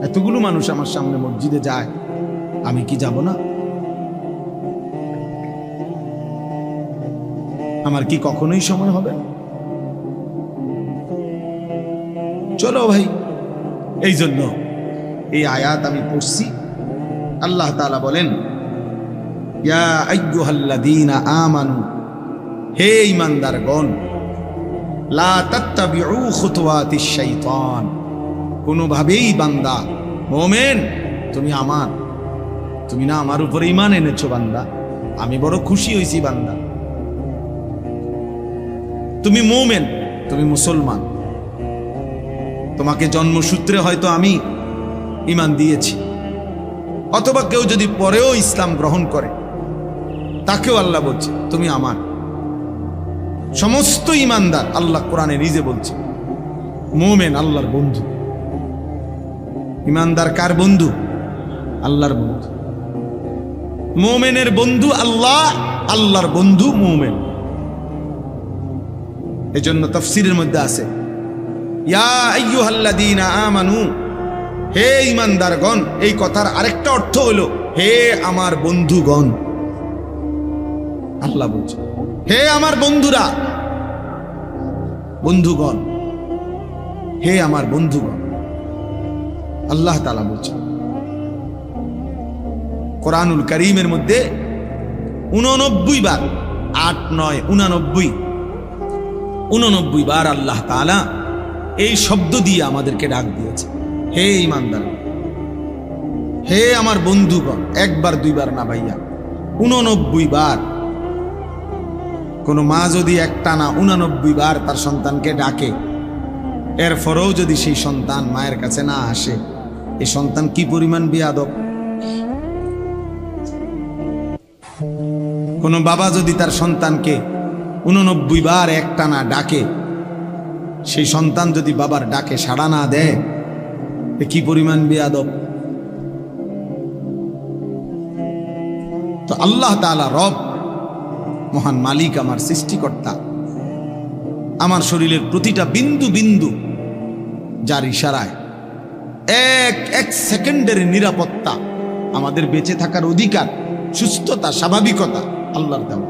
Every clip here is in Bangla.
এতগুলো মানুষ আমার সামনে মসজিদে যায়, আমি কি যাব না? আমার কি কখনোই সময় হবে? চলো ভাই, এই জন্য এই আয়াত আমি পড়ছি। আল্লাহ তাআলা বলেন, ইয়া আইয়ুহাল্লাযীনা আমানু, হে ঈমানদারগণ, লা তাত্তাবিউ খুতুওয়াতিশ শাইতান, কোনোভাবেই বান্দা মুমিন তুমি আমার, তুমি না আমার উপরে ঈমান এনেছো বান্দা, আমি বড় খুশি হইছি বান্দা। তুমি মুমিন, তুমি মুসলমান, তোমাকে জন্মসূত্রে হয়তো আমি ঈমান দিয়েছি, অথবা কেউ যদি পরেও ইসলাম গ্রহণ করে তাকেও আল্লাহ বলছে তুমি আমার। সমস্ত ঈমানদার, আল্লাহ কোরআনে নিজে বলছে, মুমিন আল্লাহর বন্ধু। ঈমানদার কার বন্ধু? আল্লাহর বন্ধু। মুমিনের বন্ধু আল্লাহ, আল্লাহর বন্ধু মুমিন। এজন্য তাফসীরের মধ্যে আছে, ইয়া আইয়ুহাল্লাযীনা আমানু, হে ঈমানদারগণ, এই কথার আরেকটা অর্থ হলো হে আমার বন্ধুগণ। আল্লাহ বলছে হে আমার বন্ধুরা, বন্ধুগণ, হে আমার বন্ধুগণ। আল্লাহ তাআলা বলছে কোরআনুল কারীমের মধ্যে 89 বার, 8, 9, 89 বার আল্লাহ তাআলা এই শব্দ দিয়ে আমাদেরকে ডাক দিয়েছে, হে ঈমানদার, হে আমার বন্ধুগণ। একবার দুইবার না ভাইয়া, 89 বার। কোন মা যদি একটানা 89 বার তার সন্তানকে ডাকে, এরপরেও যদি সেই সন্তান মায়ের কাছে না আসে, এই সন্তান কি পরিমাণ বেয়াদব। কোন বাবা যদি তার সন্তানকে 89 বার একটানা ডাকে, সেই সন্তান যদি বাবার ডাকে সাড়া না দেয়, কি পরিমাণ বেয়াদব। তো আল্লাহ তাআলা রব, মহান মালিক, আমার সৃষ্টিকর্তা, আমার শরীরের প্রতিটা বিন্দু বিন্দু যার ইশারায় এক সেকেন্ডের নিরাপত্তা, আমাদের বেঁচে থাকার অধিকার, সুস্থতা, স্বাভাবিকতা আল্লাহর দেওয়া।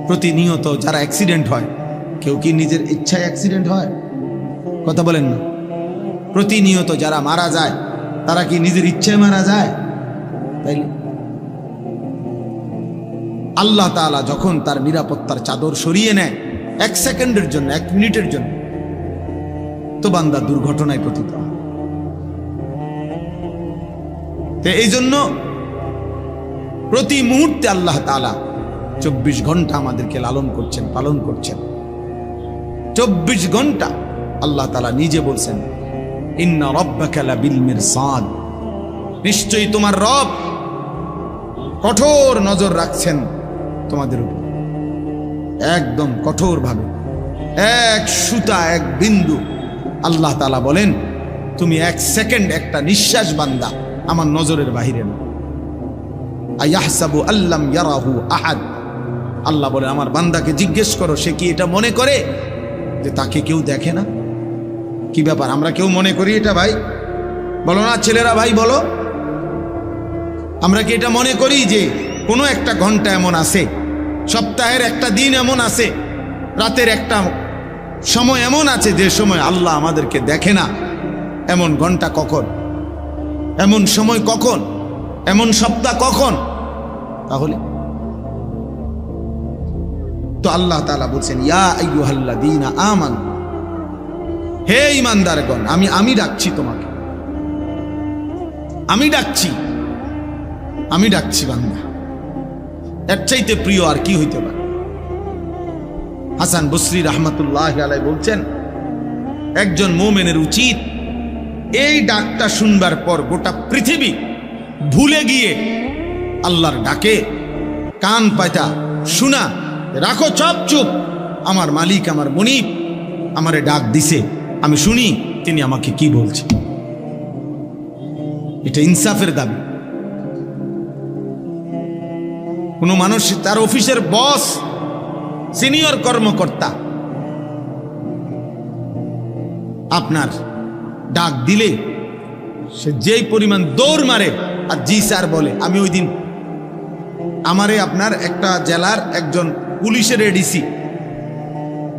প্রতিনিয়ত যারা অ্যাক্সিডেন্ট হয়, কেউ কি নিজের ইচ্ছায় অ্যাক্সিডেন্ট হয়? কথা বলেন না। প্রতিনিয়ত যারা মারা যায়, তারা কি নিজের ইচ্ছায় মারা যায়? তাই আল্লাহ তাআলা যখন তার নিরাপত্তার চাদর সরিয়ে নেয় 1 সেকেন্ডের জন্য, 1 মিনিটের জন্য, তো বান্দা দুর্ঘটনায় পতিত হয়। তো এই জন্য প্রতি মুহূর্তে আল্লাহ তাআলা 24 ঘন্টা আমাদেরকে লালন করছেন, পালন করছেন। 24 ঘন্টা আল্লাহ তাআলা নিজে বলছেন, ইন্না রাব্বাকা লাবিল মিরসাদ, নিশ্চয়ই তোমার রব কঠোর নজর রাখছেন তোমাদের উপর, একদম কঠোর ভাবে। এক সুতা, এক বিন্দু আল্লাহ তাআলা বলেন তুমি 1 সেকেন্ড, একটা নিঃশ্বাস বান্দা আমার নজরের বাহিরে না। আয়াহসাবু আল্লাম ইয়ারাহু আহাদ, আল্লাহ বলে আমার বান্দাকে জিজ্ঞেস করো, সে কি এটা মনে করে যে তাকে কেউ দেখে না? কি ব্যাপার, আমরা কেউ মনে করি এটা? ভাই বলো না, ছেলেরা ভাই বলো, আমরা কি এটা মনে করি যে কোনো একটা ঘন্টা এমন আছে, সপ্তাহের একটা দিন এমন আছে, রাতের একটা সময় এমন আছে যে সময় আল্লাহ আমাদেরকে দেখে না? এমন ঘন্টা কখন? এমন সময় কখন? এমন সপ্তাহ কখন? তাহলে তো আল্লাহ তাআলা বলছেন, ইয়া আইয়ুহাল্লাযীনা আমানু, হে ঈমানদারগণ, আমি ডাকছি তোমাকে, আমি ডাকছি বান্দা। এর চাইতে প্রিয় আর কি হইতে পারে? হাসান বসরি রাহমাতুল্লাহি আলাইহি বলছেন, একজন মুমিনের উচিত এই ডাকটা শুনবার পর গোটা পৃথিবী ভুলে গিয়ে আল্লাহর ডাকে কান পাতা শোনা, রাখো সব চুপ, আমার মালিক, আমার মুনিব আমারে ডাক দিছে, আমি শুনি তিনি আমাকে কি বলছে। এটা ইনসাফের দাবি। কোনো মানুষ তার অফিসের বস, সিনিয়র কর্মকর্তা আপনার ডাক দিলে সে যেই পরিমাণ দৌড় মারে আর জি স্যার বলে। আমি ওই দিন আমারে আপনার একটা জেলার একজন পুলিশের এডিসি,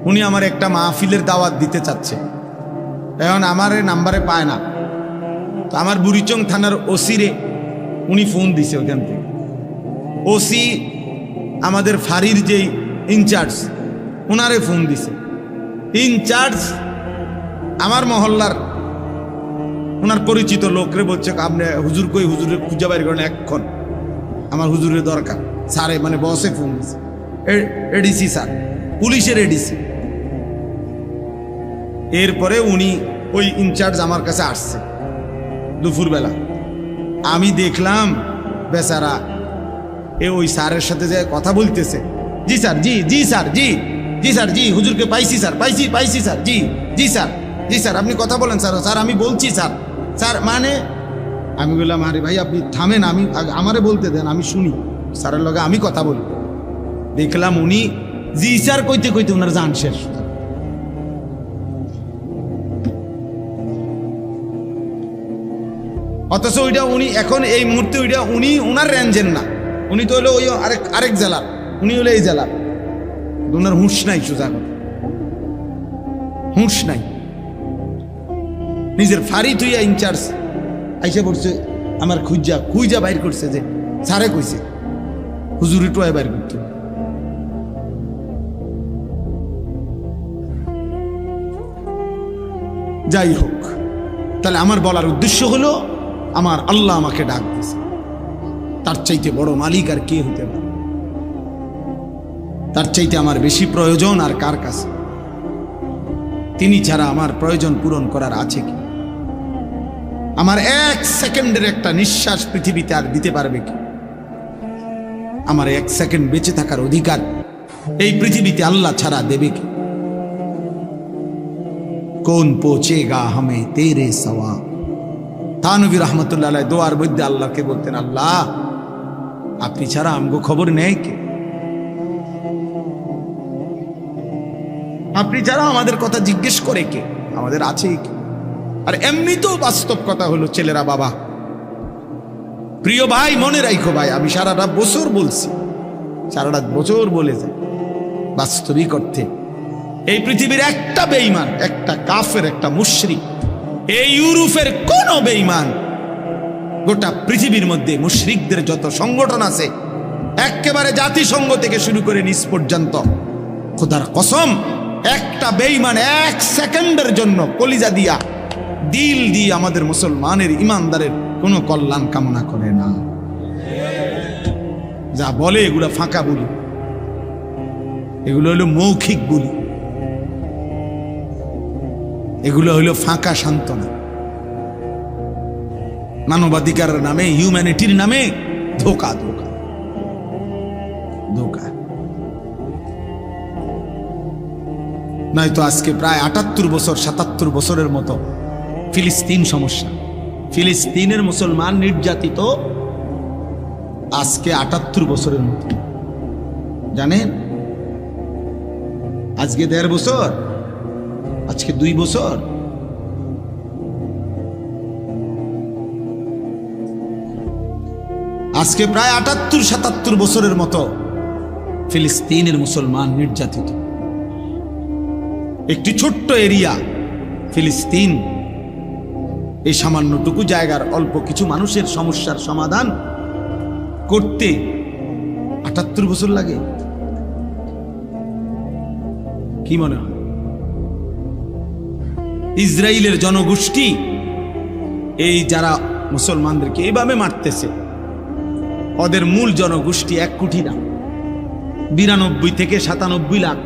উনি আমার একটা মাহফিলের দাওয়াত দিতে চাচ্ছে, এখন আমার নাম্বারে পায় না, তো আমার বুড়িচং থানার ওসিরে উনি ফোন দিছে ওখান থেকে। ওসি আমাদের ফাঁড়ির যেই ইনচার্জ ওনারে ফোন দিছে। ইনচার্জ আমার মহল্লার ওনার পরিচিত লোকরে বলছে আপনি হুজুর কই, হুজুরে খুঁজে বাইর করেন এক্ষণ, আমার হুজুরের দরকার। স্যারে মানে বসে ফোন দিছে, এডিসি স্যার, পুলিশের এডিসি। এরপরে উনি ওই ইনচার্জ আমার কাছে আসছে দুপুরবেলা। আমি দেখলাম বেচারা এ ওই স্যারের সাথে যে কথা বলতেছে, জি স্যার, জি জি স্যার, জি জি স্যার, জি হুজুরকে পাইছি স্যার, পাইছি স্যার, জি জি স্যার, জি স্যার আপনি কথা বলেন স্যার, স্যার আমি বলছি স্যার, স্যার মানে। আমি বললাম আরে ভাই আপনি থামেন, আমি আমারে বলতে দেন, আমি শুনি, স্যারের লগে আমি কথা বলি। দেখলাম উনি জি স্যার কইতে কইতে ওনার জান শেষ। অথচ ওইটা উনি এখন এই মুহূর্তে ওইটা উনি ওনার রেঞ্জের না, উনি তো হলো ওই আরেক জেলার, উনি হলো এই জেলার। ওনার হুঁশ নাই, সোজা হুঁশ নাই। নিজের ফাঁড়ি তুইয়া ইনচার্জ আইসা পড়ছে আমার খুঁজা বাইর করছে যে স্যারে কইছে হুজুরি টোয়া বাইর করতে। যাই হোক, তাহলে আমার বলার উদ্দেশ্য হলো আমার আল্লাহ আমাকে ডাক দিয়েছে, তার চাইতে বড় মালিক আর কে হতে পারে? তার চাইতে আমার বেশি প্রয়োজন আর কার কাছে? তিনি ছাড়া আমার প্রয়োজন পূরণ করার আছে কি? আমার এক সেকেন্ডের একটা নিঃশ্বাস পৃথিবীতে আর দিতে পারবে কি? আমার এক সেকেন্ড বেঁচে থাকার অধিকার এই পৃথিবীতে আল্লাহ ছাড়া দেবে কি? কোন পৌঁছেগা হামে তেরে সওয়া। থানভী রহমতুল্লাহ আলাইহি দোয়ার মধ্যে আল্লাহকে বলতেন, আল্লাহ আপনি ছাড়া আমগো খবর নেই কে? আপনি ছাড়া আমাদের কথা জিজ্ঞেস করে কে? আমাদের আছে কি? আর এমনি তো বাস্তব কথা হলো ছেলেরা, বাবা প্রিয় ভাই মনে রাখো ভাই, আমি সারাটা বছর বলছি, সারাটা বছর বলে যাই, বাস্তবিক অর্থে এই পৃথিবীর একটা বেঈমান, একটা কাফের, একটা মুশরিক, এই ইউরোপের কোন বেঈমান গোটা পৃথিবীর মধ্যে মুশরিকদের যত সংগঠন আছে একেবারে জাতিসংঘ থেকে শুরু করে নিচ পর্যন্ত, খোদার কসম একটা বেঈমান এক সেকেন্ডের জন্য কলিজা দিয়া দিল দিয়ে আমাদের মুসলমানের ইমানদারের কোনো কল্যাণ কামনা করে না। যা বলে এগুলো ফাঁকা বলি, এগুলো হলো মৌখিক বলি, এগুলো হলো ফাঁকা সান্ত্বনা। মানবাধিকারের নামে, হিউম্যানিটির নামে ধোকা ধোকা ধোকা। নয়তো আজকে প্রায় ৭৮ বছর ৭৭ বছরের মতো ফিলিস্তিন সমস্যা, ফিলিস্তিনের মুসলমান নির্যাতিত আজকে ৭৮ বছরের মতো। জানেন আজকে ১.৫ বছর, আজকে ২ বছর। আজকে প্রায় ৭৮-৭৭ বছরের মতো ফিলিস্তিনের মুসলমান নির্যাতিত। একটি ছোট্ট এরিয়া ফিলিস্তিন, এই সামান্যটুকু জায়গার অল্প কিছু মানুষের সমস্যার সমাধান করতে ৭৮ বছর লাগে। কি মনে হয়? ইসরায়েলের জনগোষ্ঠী এই যারা মুসলমানদেরকে এইভাবে মারতেছে, ওদের মূল জনগোষ্ঠী ১ কোটি না, ৯২ থেকে ৯৭ লাখ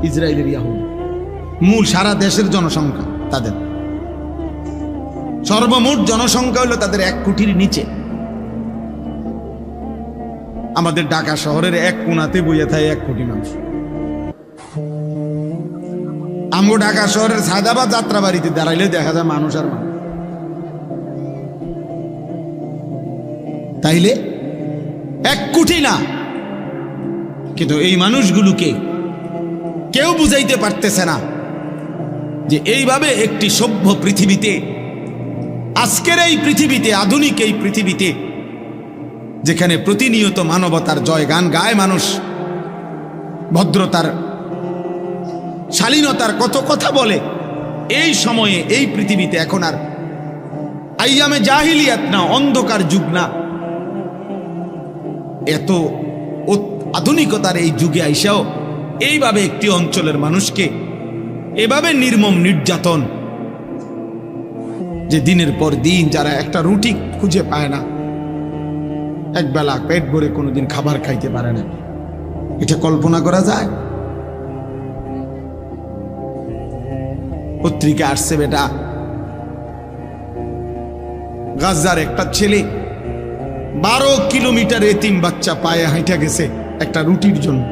ইসরায়েলের ইয়াহুদি। মূল সারা দেশের জনসংখ্যা, তাদের সর্বমোট জনসংখ্যা হলো তাদের ১ কোটির নিচে। আমাদের ঢাকা শহরের এক কোণাতে বইয়া থাকে ১ কোটি মানুষ। আমগো ঢাকা শহরের সায়দাবাদ যাত্রাবাড়িতে দাঁড়াইলে দেখা যায় মানুষ আর মানুষ। তাইলে ১ কোটি না, কিন্তু এই মানুষগুলোকে কেউ বুঝাইতে পারতেছে না যে এইভাবে একটি সভ্য পৃথিবীতে আজকের এই পৃথিবীতে, আধুনিক এই পৃথিবীতে, যেখানে প্রতিনিয়ত মানবতার জয়গান গায় মানুষ, ভদ্রতার, শালীনতার কত কথা বলে, এই সময়ে এই পৃথিবীতে এখন আর আইয়ামে জাহিলিয়াত না, অন্ধকার যুগ না, এত আধুনিকতার এই যুগে আইসাও এইভাবে একটি অঞ্চলের মানুষকে এভাবে নির্মম নির্যাতন, যে দিনের পর দিন যারা একটা রুটি খুঁজে পায় না, একবেলা পেট ভরে কোনোদিন খাবার খাইতে পারে না, এটা কল্পনা করা যায়? পত্রিকা আসছে বেটা, গাজার একটা ছেলে 12 কিলোমিটার এতিম বাচ্চা পায়ে হাঁটা গেছে একটা রুটির জন্য।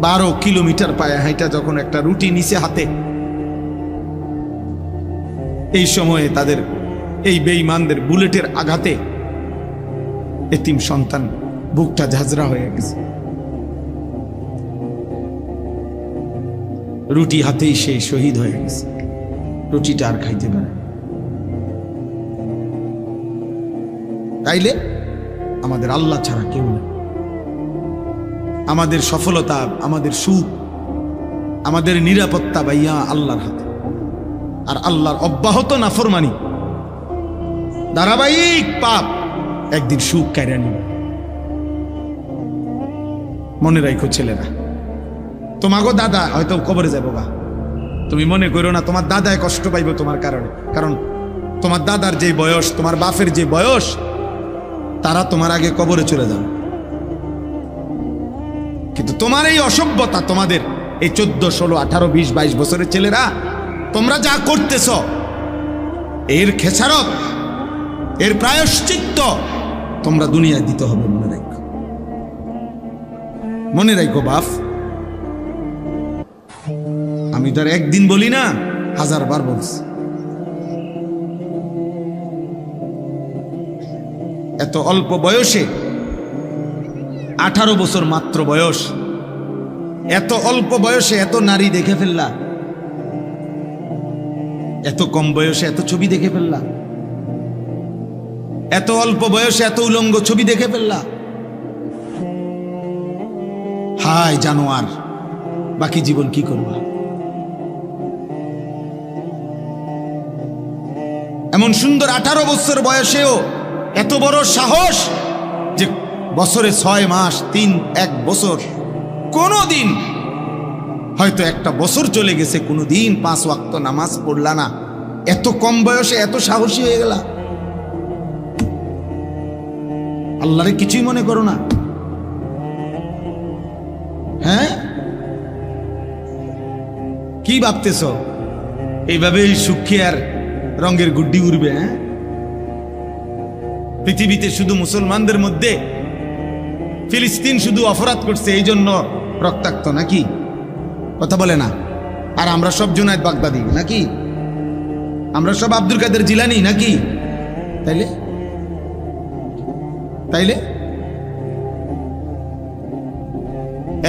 12 কিলোমিটার পায়ে হাঁটা যখন একটা রুটি নিচে হাতে, এই সময়ে তাদের এই বেঈমানদের বুলেটের আঘাতে এতিম সন্তান বুকটা ঝাঁঝরা হয়ে গেছে। রুটি হাতেই সে শহীদ হয়ে গেছে, রুটিটা আর খাইতে পারে। তাইলে আমাদের আল্লাহ ছাড়া কেউ নেই। আমাদের সফলতা, আমাদের সুখ, আমাদের নিরাপত্তা ভাইয়া আল্লাহর হাতে। আর আল্লাহর অব্যাহত নাফরমানি, ধারাবাহিক পাপ একদিন সুখ কেড়ে নিবে। মনে রাখো ছেলেরা, তোমাগো দাদা হয়তো কবরে যাবো গা, তুমি মনে করো না তোমার দাদায় কষ্ট পাইব তোমার কারণে। কারণ তোমার দাদার যে বয়স, তোমার বাপের যে বয়স, তারা তোমার আগে কবরে চলে যাবে। কিন্তু তোমার এই অসভ্যতা, তোমাদের এই 14, 16, 18, 20, 22 বছরের ছেলেরা, তোমরা যা করতেছ, এর খেসারত, এর প্রায়শ্চিত্ত তোমরা দুনিয়ায় দিতে হবে। মনে রাখো, মনে রাখো বাপ, আমি তো আর একদিন বলি না, 1000 বার বলছি। এত অল্প বয়সে, 18 বছর মাত্র বয়স, এত অল্প বয়সে এত নারী দেখে ফেললা, এত কম বয়সে এত ছবি দেখে ফেললা, এত অল্প বয়সে এত উলঙ্গ ছবি দেখে ফেললা। হায় জানোয়ার, বাকি জীবন কি করবা? এমন সুন্দর 18 বছর বয়সেও এত বড় সাহস যে বছরে 6 মাস, 1 বছর, কোনো দিন হয়তো একটা বছর চলে গেছে, কোনো দিন 5 ওয়াক্ত নামাজ পড়লা না, এত কম বয়সে এত সাহসী হয়ে গেলা। আল্লাহরে কিছুই মনে করো না? হ্যাঁ, কি ভাবতেছ? এইভাবে সুখী আর রঙের গুড্ডি উড়বে? হ্যাঁ, পৃথিবীতে শুধু মুসলমানদের মধ্যে ফিলিস্তিন শুধু অপরাধ করছে এই জন্য রক্তাক্ত নাকি? কথা বলে না? আর আমরা সব জুনায়েদ বাগদাদি নাকি? আমরা সব আব্দুল কাদের জিলানি নাকি? তাইলে তাইলে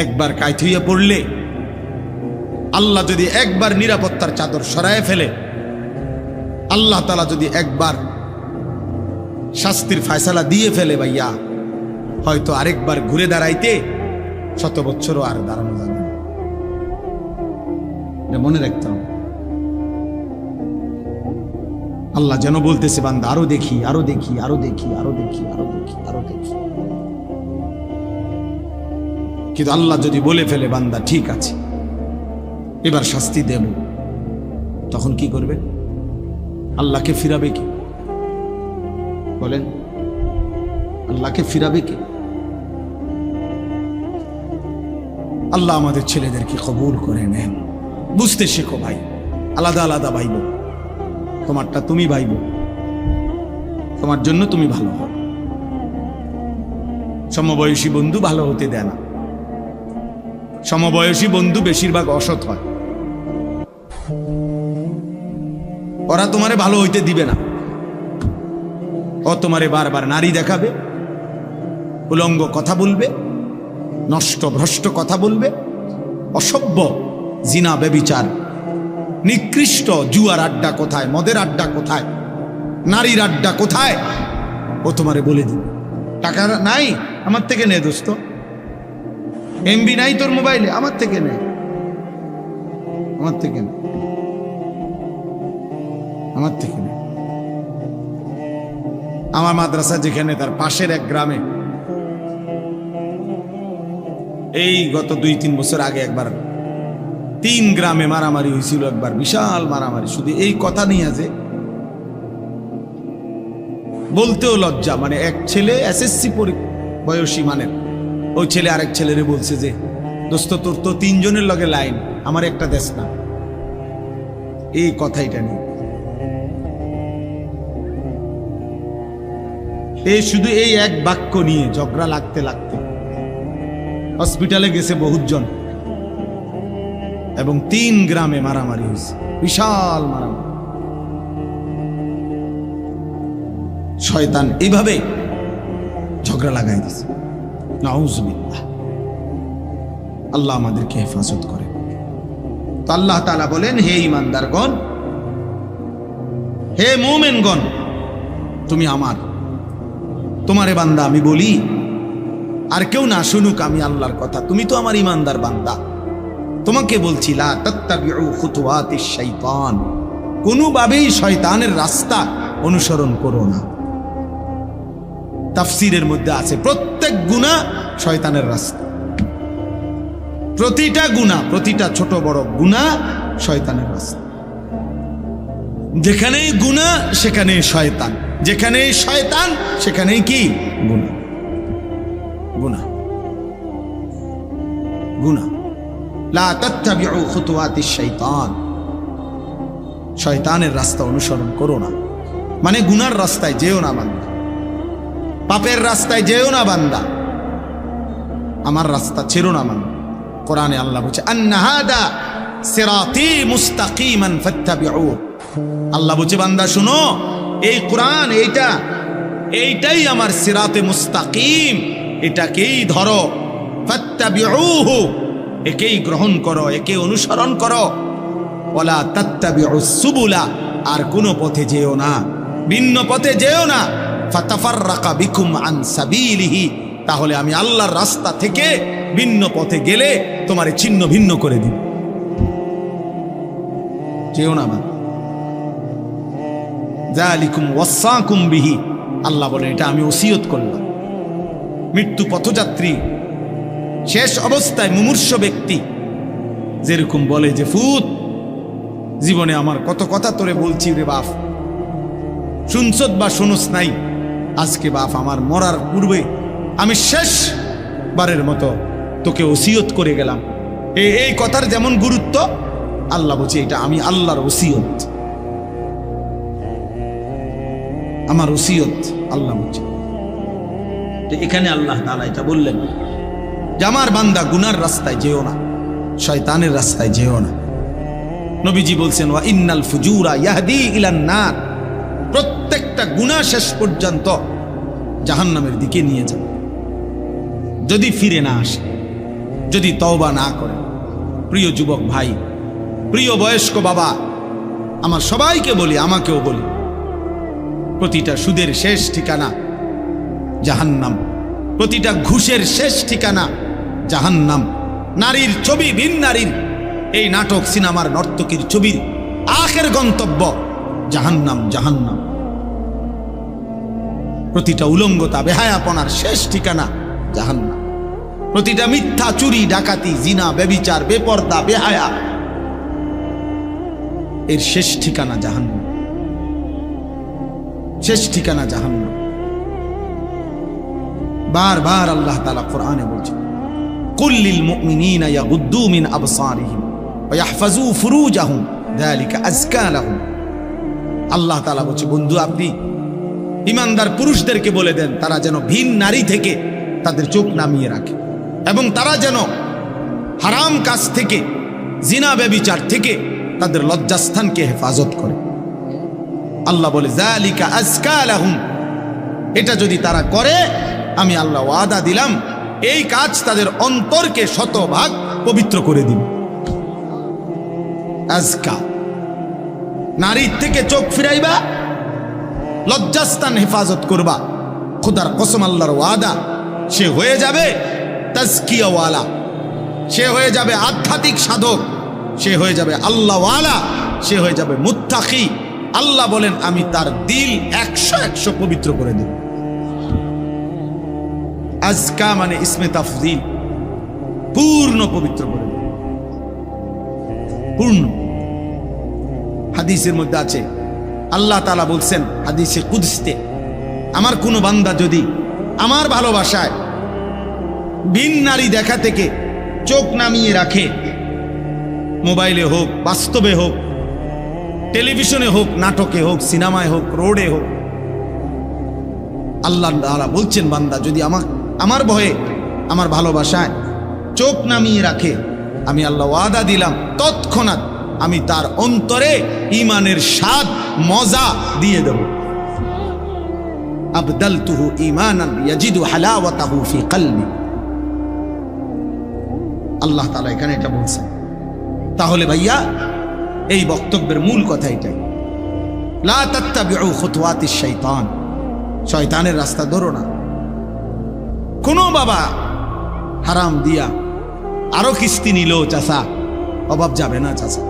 একবার কায়ত হইয়া পড়লে, আল্লাহ যদি একবার নিরাপত্তার চাদর সরায় ফেলে, আল্লাহ তাআলা যদি একবার শাস্তির ফয়সালা দিয়ে ফেলে, ভাইয়া হয়তো আরেকবার ঘুরে দাঁড়াইতে 100 বছরও আর দাঁড়ানো যাবে না। মনে রাখতে হবে। আল্লাহ যেন বলতেছে, বান্দা আরো দেখি, আরো দেখি, আরো দেখি, আরো দেখি, আরো দেখি, আরো দেখি। কিন্তু আল্লাহ যদি বলে ফেলে, বান্দা ঠিক আছে এবার শাস্তি দেব, তখন কি করবে? আল্লাহকে ফিরাবে কি? বলেন, আল্লাহকে ফিরাবে কি? আল্লাহ আমাদের ছেলেদেরকে কবুল করে নেন। বুঝতে শেখো ভাই, আলাদা আলাদা ভাইব, তোমারটা তুমি ভাইব, তোমার জন্য তুমি ভালো হও। সমবয়সী বন্ধু ভালো হতে দেয় না। সমবয়সী বন্ধু বেশিরভাগ অসৎ হয়, ওরা তোমারে ভালো হইতে দিবে না। ও তোমারে বারবার নারী দেখাবে, উলঙ্গ কথা বলবে, নষ্ট ভ্রষ্ট কথা বলবে, অসভ্য, জিনা, ব্যভিচার, নিকৃষ্ট জুয়ার আড্ডা কোথায়, মদের আড্ডা কোথায়, নারীর আড্ডা কোথায়, ও তোমারে বলে দিবে। টাকা নাই, আমার থেকে নে দোস্ত। এমবি নাই তোর মোবাইলে, আমার থেকে নে, আমার থেকে নে, আমার থেকে নে। আমার মাদ্রাসা যেখানে, তার পাশের এক গ্রামে এই গত 2-3 বছর আগে একবার 3 গ্রামে মারামারি হয়েছিল, একবার বিশাল মারামারি। শুধু এই কথা নিয়ে যে বলতেও লজ্জা, মানে এক ছেলে এসএসসি বয়সী মানের, ওই ছেলে আরেক ছেলেরে বলছে যে দোস্ত তোর তো 3 জনের লগে লাইন, আমার একটা দেশ না। এই কথাইটা নিয়ে এই শুধু এই এক বাক্য নিয়ে ঝগড়া লাগতে লাগতে হসপিটালে গেছে বহুজন, এবং 3 গ্রামে মারামারি হয়েছে, বিশাল মারামারি। শয়তান এইভাবে ঝগড়া লাগাই দিছে। নাউজুবিল্লাহ, আল্লাহ আমাদেরকে হেফাজত করে। তো আল্লাহ তাআলা বলেন, হে ঈমানদারগণ, হে মুমিনগণ, তুমি আমার, তোমারে বান্দা আমি বলি, আর কেউ না শুনুক আমি আল্লাহর কথা, তুমি তো আমার ঈমানদার বান্দা, তোমাকে বলছি লা তাত্তাবিউ খুতুওয়াতিশ শাইতান, কোনোভাবেই শয়তানের রাস্তা অনুসরণ করো না। তাফসীরের মধ্যে আছে প্রত্যেক গুনাহ শয়তানের রাস্তা, প্রতিটা গুনাহ, প্রতিটা ছোট বড় গুনাহ শয়তানের রাস্তা। যেখানেই গুনাহ সেখানেই শয়তান, যেখানেই শয়তান সেখানেই কি গুনাহ, গুনাহ, গুনাহ। লা তাত্তাবিউ খুতুওয়াতিশ শাইতান, শয়তানের রাস্তা অনুসরণ করো না, মানে গুনার রাস্তায় যেও না বান্দা, পাপের রাস্তায় যেও না বান্দা, আমার রাস্তা ছেড়ো না বান্দা। কোরআনে আল্লাহ বলছে আন্না হাদা সিরাতি মুস্তাকিমান ফাত্তাবিউ, আল্লাহ বলছে বান্দা শুনো, এই কোরআন এইটাই আমার সিরাতে মুস্তাকিম, এটাকেই ধরো, ফাত্তাবিউহু, একেই গ্রহণ করো, একে অনুসরণ করো। ওয়ালা তাত্তাবিউস সুবুলা, আর কোন পথে যেও না, ভিন্ন পথে যেও না। ফাতাফাররাকা বিকুম আন সাবিলিহি, তাহলে আমি আল্লাহর রাস্তা থেকে ভিন্ন পথে গেলে তোমারে ছিন্ন ভিন্ন করে দিব। যেও না। যালিকুম ওয়াসাকুম বিহি, আল্লাহ বলেন এটা আমি ওসিয়ত করলাম। মৃত্যু পথযাত্রী, শেষ অবস্থায় মুমূর্ষ ব্যক্তি যেরকম বলে যে ফুত, জীবনে আমার কত কথা তোরে বলছি রে বাপ, শুনছত বা শুনস নাই, আজকে বাপ আমার মরার পূর্বে আমি শেষবারের মতো তোকে ওসিয়ত করে গেলাম। এই কথার যেমন গুরুত্ব, আল্লাহ বলছে এটা আমি আল্লাহর ওসিয়ত, আমার ওসিয়ত। আল্লাহ বলছে, এখানে আল্লাহ তাআলা এটা বললেন যে আমার বান্দা গুনার রাস্তায় যেও না, শয়তানের রাস্তায় যেও না। নবীজি বলছেন ওয়া ইন্নাল ফুজুরা ইয়াহদি ইলান নার, প্রত্যেকটা গুনাহ শেষ পর্যন্ত জাহান্নামের দিকে নিয়ে যাবে যদি ফিরে না আসে, যদি তওবা না করে। প্রিয় যুবক ভাই, প্রিয় বয়স্ক বাবা, আমার সবাইকে বলি, আমাকেও বলি, প্রতিটা সুদের শেষ ঠিকানা জাহান্নাম, প্রতিটা ঘুষের শেষ ঠিকানা জাহান্নাম। নারীর ছবি, ভিন নারীর এই নাটক, সিনেমার নর্তকীর ছবির আখের গন্তব্য জাহান্নাম, জাহান্নাম। প্রতিটা উলঙ্গতা, বেহায়াপনার শেষ ঠিকানা জাহান্নাম। প্রতিটা মিথ্যা, চুরি, ডাকাতি, জিনা, ব্যভিচার, বেপর্দা, বেহায়া, এর শেষ ঠিকানা জাহান্নাম, শেষ ঠিকানা জাহান্নাম। বারবার আল্লাহ তাআলা কোরআনে বলছেন কুল লিল মুমিনিনা ইয়াগুদ্দু মিন আবসারিহিম ওয়া ইয়াহফাজু ফুরুজাহুম যালিকা আযকা লাহুম। আল্লাহ তাআলা বলছে, বন্ধু আপনি ঈমানদার পুরুষদেরকে বলে দেন তারা যেন ভিন নারী থেকে তাদের চোখ নামিয়ে রাখে, এবং তারা যেন হারাম কাজ থেকে, জিনা ব্যভিচার থেকে তাদের লজ্জাস্থানকে হেফাজত করে। আল্লাহ বলে যালিকা আযকা লাহুম, এটা যদি তারা করে আমি আল্লাহ ওয়াদা দিলাম এই কাজ তাদের অন্তরকে 100% পবিত্র করে দিন। আযকা, নারীর থেকে চোখ ফিরাইবা, লজ্জাস্থান হেফাজত করবা, খোদার কসম আল্লাহর ওয়াদা, সে হয়ে যাবে তাজকিয়াওয়ালা, সে হয়ে যাবে আধ্যাত্মিক সাধক, সে হয়ে যাবে আল্লাহওয়ালা, সে হয়ে যাবে মুত্তাকি। আল্লাহ বলেন আমি তার দিল 100 পবিত্র করে দেব। আজকা মানে ইসমে তাফজিল, পূর্ণ পবিত্র করে দেব, পূর্ণ। হাদিসের মধ্যে আছে আল্লাহ তাআলা বলছেন হাদিসে কুদসিতে, আমার কোনো বান্দা যদি আমার ভালোবাসায় ভিন নারী দেখা থেকে চোখ নামিয়ে রাখে, মোবাইলে হোক, বাস্তবে হোক, টেলিভিশনে হোক, নাটকে হোক, সিনেমায় হোক, রোডে হোক, আল্লাহ তাআলা বলছেন বান্দা যদি আমার ভয়ে, আমার ভালোবাসায় চোখ নামিয়ে রাখে, আমি আল্লাহ ওয়াদা দিলাম তৎক্ষণাৎ আমি তার অন্তরে ঈমানের স্বাদ মজা দিয়ে দেব। আবদালতুহু ঈমানান ইয়াজিদু হালাওয়াতাহু ফি কলবি। আল্লাহ তাআলা এখানে এটা বলছেন। তাহলে ভাইয়া এই বক্তব্যের মূল কথা এটাই, লা তাত্তাবিউ খুতুওয়াতিশ শাইতান, শয়তানের রাস্তা ধরো না। কোনো বাবা হারাম দিয়া আরো কিস্তি নিল চাচা, অভাব যাবে না চাচা।